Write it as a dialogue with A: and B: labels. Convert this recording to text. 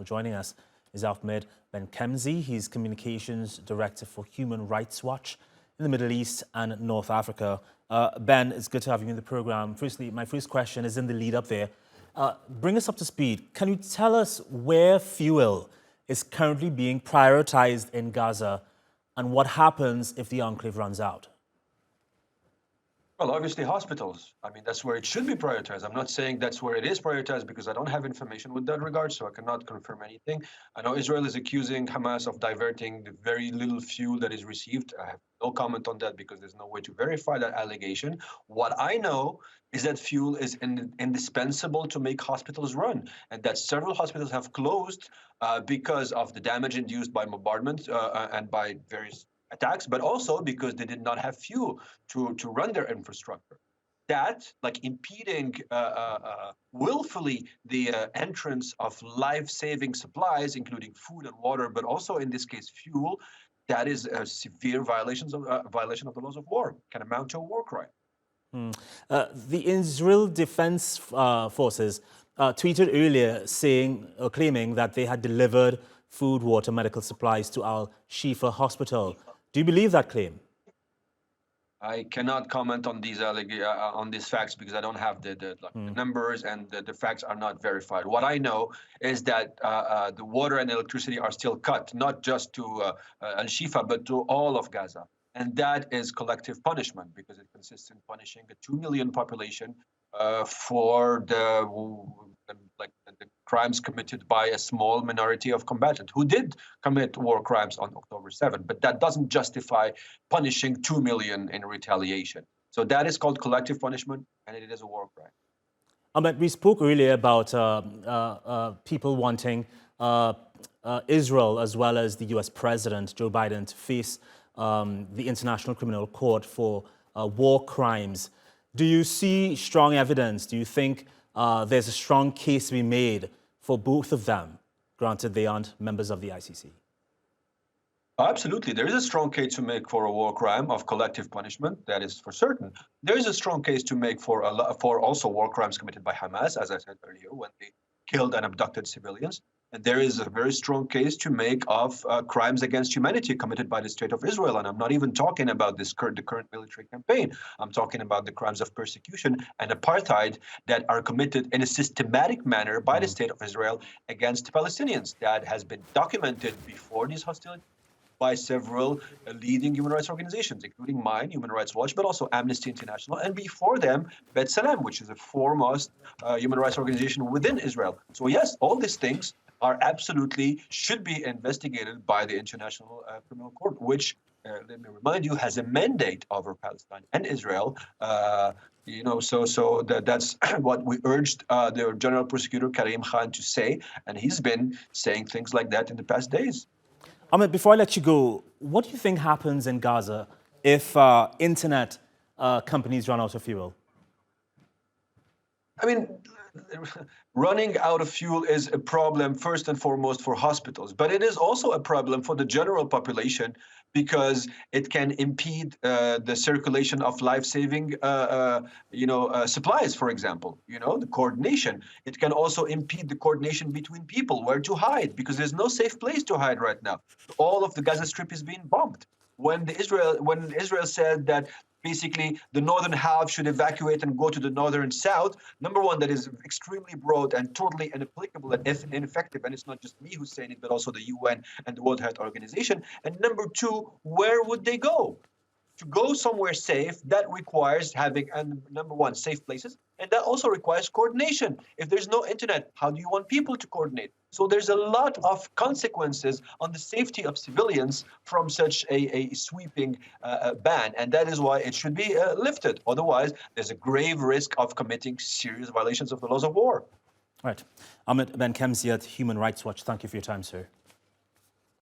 A: Joining us is Ahmed Benchemsi. He's Communications Director for Human Rights Watch in the Middle East and North Africa. Ben, it's good to have you in the program. Firstly, my first question is in the lead up there. Bring us up to speed. Can you tell us where fuel is currently being prioritized in Gaza and what happens if the enclave runs out?
B: Well, obviously hospitals. I mean, that's where it should be prioritized. I'm not saying that's where it is prioritized because I don't have information with that regard, so I cannot confirm anything. I know Israel is accusing Hamas of diverting the very little fuel that is received. I have no comment on that because there's no way to verify that allegation. What I know is that fuel is indispensable to make hospitals run, and that several hospitals have closed because of the damage induced by bombardment and by various attacks, but also because they did not have fuel to run their infrastructure. That, like impeding willfully the entrance of life-saving supplies, including food and water, but also in this case fuel, that is a severe violation of the laws of war, can amount to a war crime.
A: The Israel Defense Forces tweeted earlier saying or claiming that they had delivered food, water, medical supplies to Al-Shifa Hospital. Do you believe that claim?
B: I cannot comment on these facts because I don't have the numbers, and the facts are not verified. What I know is that the water and electricity are still cut, not just to Al-Shifa, but to all of Gaza. And that is collective punishment because it consists in punishing a 2 million population for the crimes committed by a small minority of combatants who did commit war crimes on October 7th. But that doesn't justify punishing 2 million in retaliation. So that is called collective punishment, and it is a war crime.
A: Ahmed, we spoke earlier about people wanting Israel as well as the US President, Joe Biden, to face the International Criminal Court for war crimes. Do you see strong evidence? Do you think there's a strong case to be made for both of them, granted they aren't members of the ICC?
B: Absolutely. There is a strong case to make for a war crime of collective punishment, that is for certain. There is a strong case to make for also war crimes committed by Hamas, as I said earlier, when they killed and abducted civilians. And there is a very strong case to make of crimes against humanity committed by the State of Israel. And I'm not even talking about the current military campaign. I'm talking about the crimes of persecution and apartheid that are committed in a systematic manner by the State of Israel against Palestinians. That has been documented before these hostilities by several leading human rights organizations, including mine, Human Rights Watch, but also Amnesty International, and before them, B'Tselem, which is the foremost human rights organization within Israel. So yes, all these things are absolutely should be investigated by the International Criminal Court, which, let me remind you, has a mandate over Palestine and Israel. So that's what we urged the General Prosecutor Karim Khan to say, and he's been saying things like that in the past days.
A: Ahmed, before I let you go, what do you think happens in Gaza if internet companies run out of fuel?
B: I mean, running out of fuel is a problem first and foremost for hospitals, but it is also a problem for the general population because it can impede the circulation of life-saving, supplies, for example, the coordination. It can also impede the coordination between people, where to hide, because there's no safe place to hide right now. All of the Gaza Strip is being bombed. When Israel said that basically the northern half should evacuate and go to the northern south, number one, that is extremely broad and totally inapplicable and ineffective. And it's not just me who's saying it, but also the UN and the World Health Organization. And number two, where would they go? To go somewhere safe, that requires having, number one, safe places, and that also requires coordination. If there's no internet, how do you want people to coordinate? So there's a lot of consequences on the safety of civilians from such a sweeping ban, and that is why it should be lifted. Otherwise, there's a grave risk of committing serious violations of the laws of war.
A: Right. Ahmed Benchemsi at Human Rights Watch, thank you for your time, sir.